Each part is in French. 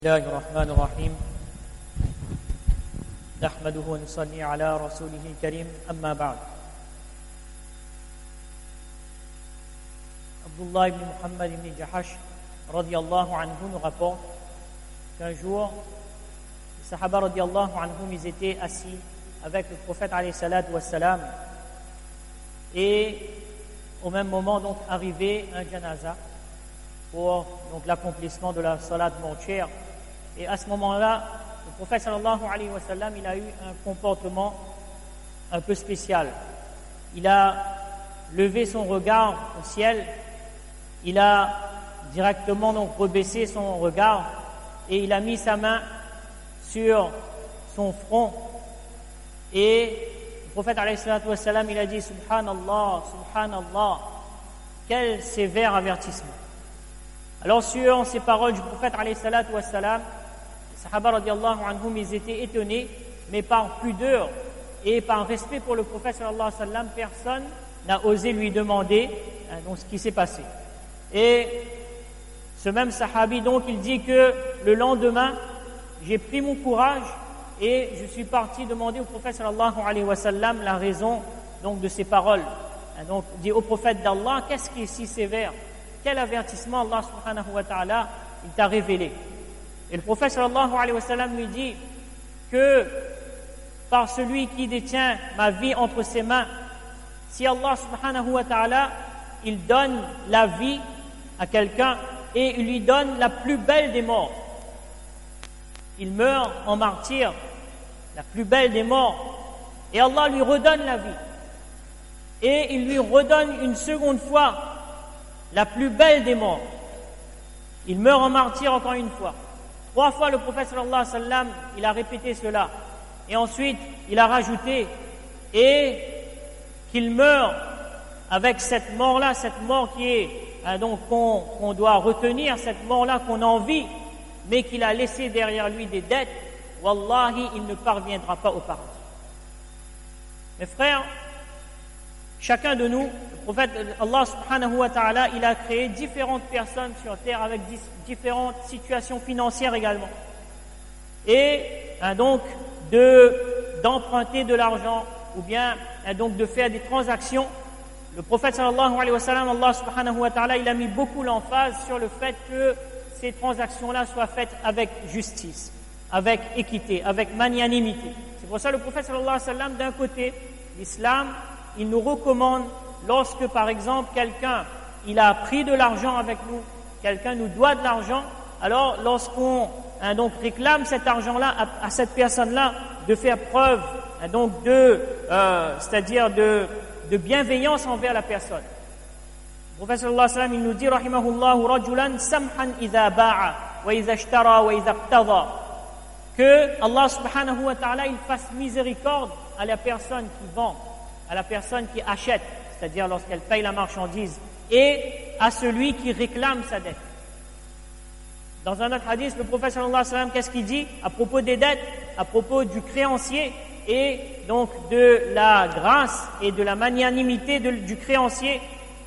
الله الرحمن الرحيم نحمده ونصلي على رسوله الكريم أما بعد Abdullah ibn Muhammad ibn Jahash radiyallahu anhu nous rapporte qu'un jour les Sahaba radiyallahu anhum ils étaient assis avec le prophète alayhi salatu wassalam et au même moment donc arrivait un janaza pour donc l'accomplissement de la salat mortuaire. Et à ce moment-là, le prophète sallallahu alayhi wa sallam, il a eu un comportement un peu spécial. Il a levé son regard au ciel, il a directement donc rebaissé son regard et il a mis sa main sur son front. Et le prophète alayhi salatu wa sallam, il a dit Subhanallah, Subhanallah, quel sévère avertissement. Alors sur ces paroles du prophète alayhi salatu wa sallam, les Sahaba radiallahu anhum, ils étaient étonnés, mais par pudeur et par respect pour le prophète sallallahu alayhi wa sallam, personne n'a osé lui demander donc ce qui s'est passé. Et ce même sahabi donc, il dit que le lendemain, j'ai pris mon courage et je suis parti demander au prophète sallallahu alayhi wa sallam la raison donc de ces paroles. Donc il dit au prophète d'Allah, qu'est-ce qui est si sévère? Quel avertissement Allah subhanahu wa ta'ala il t'a révélé? Et le prophète sallallahu alayhi wa sallam lui dit que par celui qui détient ma vie entre ses mains, si Allah subhanahu wa ta'ala il donne la vie à quelqu'un et il lui donne la plus belle des morts, il meurt en martyr, la plus belle des morts, et Allah lui redonne la vie et il lui redonne une seconde fois la plus belle des morts. Il meurt en martyr encore une fois. 3 fois le prophète sallallahu alayhi wa sallam, il a répété cela. Et ensuite, il a rajouté, et qu'il meurt avec cette mort-là, cette mort qui est, donc qu'on doit retenir, cette mort-là qu'on a envie, mais qu'il a laissé derrière lui des dettes, wallahi, il ne parviendra pas au paradis. Mes frères, chacun de nous, le prophète Allah subhanahu wa ta'ala, il a créé différentes personnes sur terre avec différentes situations financières également. Et donc d'emprunter de l'argent ou bien donc de faire des transactions. Le prophète sallallahu alayhi wa sallam, Allah subhanahu wa ta'ala, il a mis beaucoup l'emphase sur le fait que ces transactions-là soient faites avec justice, avec équité, avec magnanimité. C'est pour ça que le prophète sallallahu alayhi wa sallam, d'un côté, l'islam, il nous recommande, lorsque par exemple quelqu'un il a pris de l'argent avec nous, quelqu'un nous doit de l'argent, alors lorsqu'on donc réclame cet argent-là à cette personne-là, de faire preuve donc c'est-à-dire de bienveillance envers la personne. Le prophète sallallahu alayhi wa sallam, il nous dit rahimahullahu rajulan samhan idha ba'a wa idha ishtara wa idha iqtada, que Allah subhanahu wa ta'ala il fasse miséricorde à la personne qui vend, à la personne qui achète, c'est-à-dire lorsqu'elle paye la marchandise, et à celui qui réclame sa dette. Dans un autre hadith, le prophète sallallahu alayhi wa sallam, qu'est-ce qu'il dit à propos des dettes, à propos du créancier et donc de la grâce et de la magnanimité du créancier,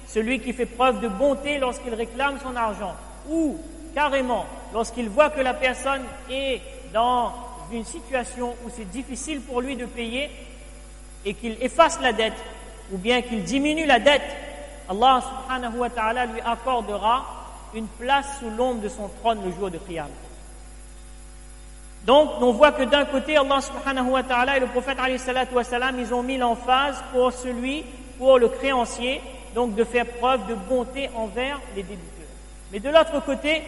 celui qui fait preuve de bonté lorsqu'il réclame son argent, ou carrément lorsqu'il voit que la personne est dans une situation où c'est difficile pour lui de payer et qu'il efface la dette ou bien qu'il diminue la dette, Allah subhanahu wa ta'ala lui accordera une place sous l'ombre de son trône le jour de Qiyam. Donc on voit que d'un côté Allah subhanahu wa ta'ala et le prophète alayhi salatu wa salam, ils ont mis l'emphase pour le créancier, donc de faire preuve de bonté envers les débiteurs. Mais de l'autre côté,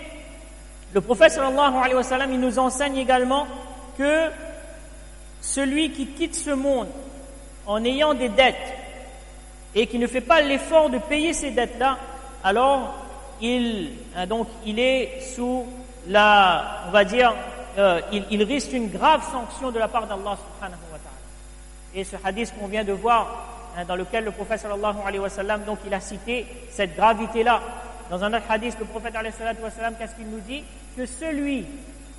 le prophète sallallahu alayhi wa sallam, il nous enseigne également que celui qui quitte ce monde en ayant des dettes et qui ne fait pas l'effort de payer ces dettes-là, alors il est sous on va dire, il risque une grave sanction de la part d'Allah subhanahu wa ta'ala. Et ce hadith qu'on vient de voir, dans lequel le prophète sallallahu alayhi wa sallam, donc il a cité cette gravité-là. Dans un autre hadith, le prophète alayhi wa sallam, qu'est-ce qu'il nous dit? Que celui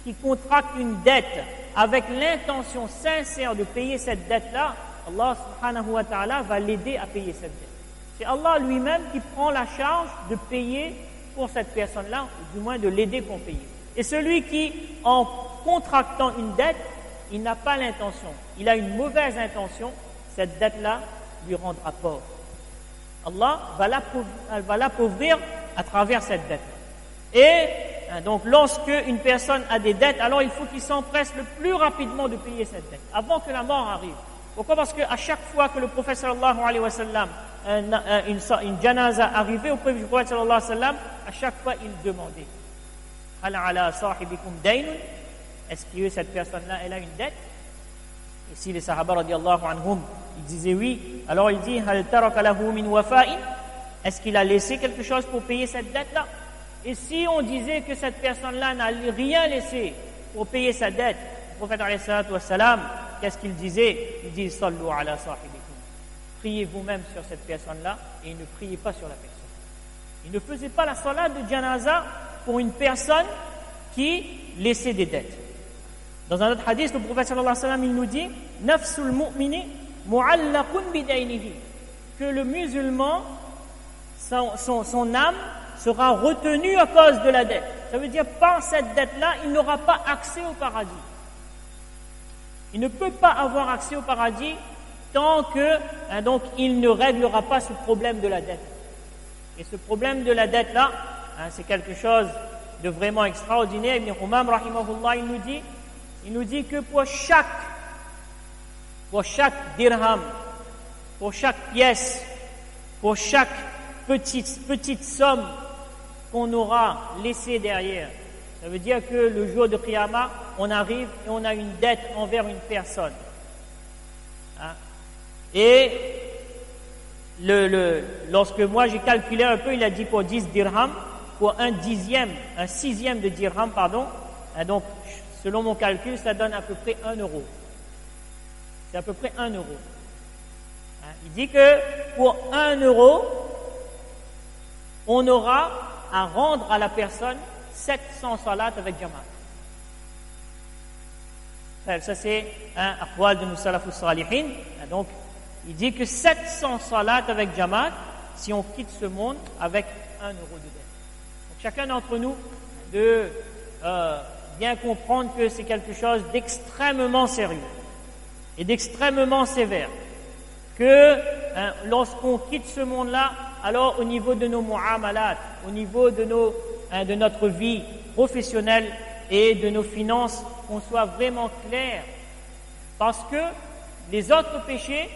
qui contracte une dette avec l'intention sincère de payer cette dette-là, Allah subhanahu wa ta'ala va l'aider à payer cette dette. C'est Allah lui-même qui prend la charge de payer pour cette personne-là, ou du moins de l'aider pour payer. Et celui qui, en contractant une dette, il n'a pas l'intention, il a une mauvaise intention, cette dette-là lui rendra pauvre. Allah va l'appauvrir à travers cette dette. Et donc, lorsque une personne a des dettes, alors il faut qu'il s'empresse le plus rapidement de payer cette dette, avant que la mort arrive. Pourquoi? Parce qu'à chaque fois que le prophète sallallahu alayhi wa sallam, une janaza arrivait auprès du prophète sallallahu alayhi wa sallam, à chaque fois il demandait Hal ala sahibikum daynun? Est-ce que cette personne-là, elle a une dette? Et si les sahaba radiallahu anhum, ils disaient oui, alors il dit Hal taraka lahu min wafa'in? Est-ce qu'il a laissé quelque chose pour payer cette dette-là? Et si on disait que cette personne-là n'a rien laissé pour payer sa dette, le prophète alayhi salatu wassalam, qu'est-ce qu'il disait? Il dit Sallu ala sahibikum. Priez vous-même sur cette personne-là et ne priez pas sur la personne. Il ne faisait pas la salat de janaza pour une personne qui laissait des dettes. Dans un autre hadith, le prophète sallallahu alayhi wa sallam, il nous dit Nafsul mu'mini mu'allaqun bidaynihi, que le musulman, son âme sera retenue à cause de la dette. Ça veut dire, par cette dette-là, il n'aura pas accès au paradis. Il ne peut pas avoir accès au paradis tant que, donc, il ne réglera pas ce problème de la dette. Et ce problème de la dette-là, c'est quelque chose de vraiment extraordinaire. Ibn Humam, rahimahullah, il nous dit que pour chaque dirham, pour chaque pièce, pour chaque petite somme qu'on aura laissée derrière, ça veut dire que le jour de Qiyamah, on arrive et on a une dette envers une personne. Et lorsque moi j'ai calculé un peu, il a dit pour 10 dirhams, pour un sixième de dirham, pardon, donc selon mon calcul, ça donne à peu près 1 euro. C'est à peu près 1 euro. Il dit que pour 1 euro, on aura à rendre à la personne 700 salats avec jamaat. Ça c'est un aqwal de nos salafus salihin. Donc, il dit que 700 salats avec jamaat, si on quitte ce monde avec 1 euro de dette. Donc, chacun d'entre nous de bien comprendre que c'est quelque chose d'extrêmement sérieux et d'extrêmement sévère. Que lorsqu'on quitte ce monde-là, alors au niveau de nos mu'amalat, au niveau de notre vie professionnelle et de nos finances, qu'on soit vraiment clair. Parce que les autres péchés,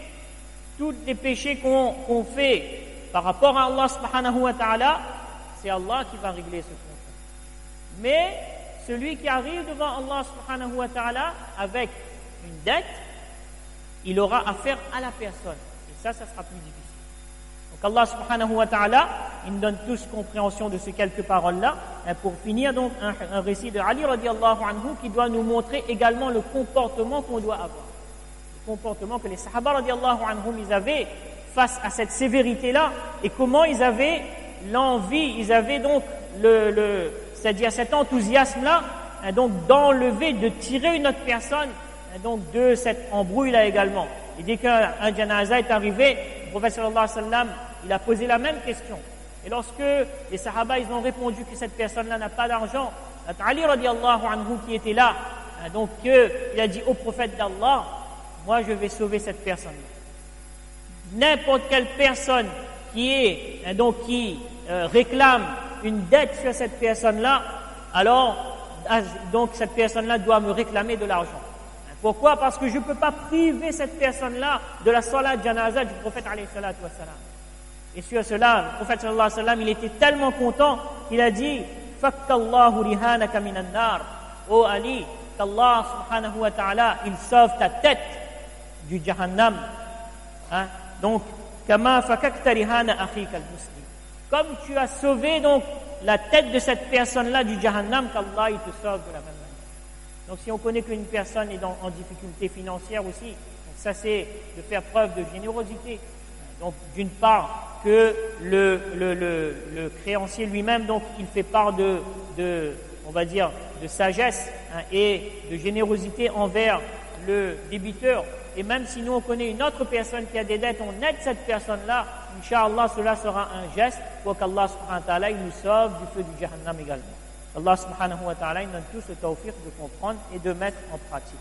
tous les péchés qu'on fait par rapport à Allah subhanahu wa ta'ala, c'est Allah qui va régler ce compte. Mais celui qui arrive devant Allah subhanahu wa ta'ala avec une dette, il aura affaire à la personne. Et ça sera plus difficile. Donc Allah subhanahu wa ta'ala, il nous donne tous compréhension de ces quelques paroles-là. Et pour finir, donc, un récit de Ali radiallahu anhu qui doit nous montrer également le comportement qu'on doit avoir. Le comportement que les sahaba radiallahu anhum, ils avaient face à cette sévérité-là et comment ils avaient l'envie, ils avaient donc c'est-à-dire cet enthousiasme-là, donc d'enlever, de tirer une autre personne donc de cette embrouille-là également. Et dès qu'un janaza est arrivé, le prophète sallallahu alayhi wa sallam, il a posé la même question. Et lorsque les sahaba, ils ont répondu que cette personne-là n'a pas d'argent, Ali radiallahu anhu qui était là, donc il a dit au prophète d'Allah, moi je vais sauver cette personne-là. N'importe quelle personne qui réclame une dette sur cette personne-là, alors donc cette personne-là doit me réclamer de l'argent. Pourquoi? Parce que je ne peux pas priver cette personne-là de la salat janaza du prophète alayhi salatu wassalam. Et sur cela, le prophète sallallahu alayhi wa sallam, il était tellement content qu'il a dit Fakkallahu rihanaka minan nar. Oh Ali, qu'Allah subhanahu wa ta'ala, il sauve ta tête du jahannam. Donc, kama fakakta rihana akhika al-muslim. Comme tu as sauvé donc la tête de cette personne-là du jahannam, qu'Allah il te sauve de la même manière. Donc si on connaît qu'une personne est en difficulté financière aussi, donc ça c'est de faire preuve de générosité. Donc d'une part que le créancier lui-même, donc il fait part on va dire, de sagesse et de générosité envers le débiteur. Et même si nous on connaît une autre personne qui a des dettes, on aide cette personne-là, Inch'Allah, cela sera un geste pour qu'Allah subhanahu wa ta'ala il nous sauve du feu du jahannam également. Allah subhanahu wa ta'ala nous donne tous le tawfiq de comprendre et de mettre en pratique.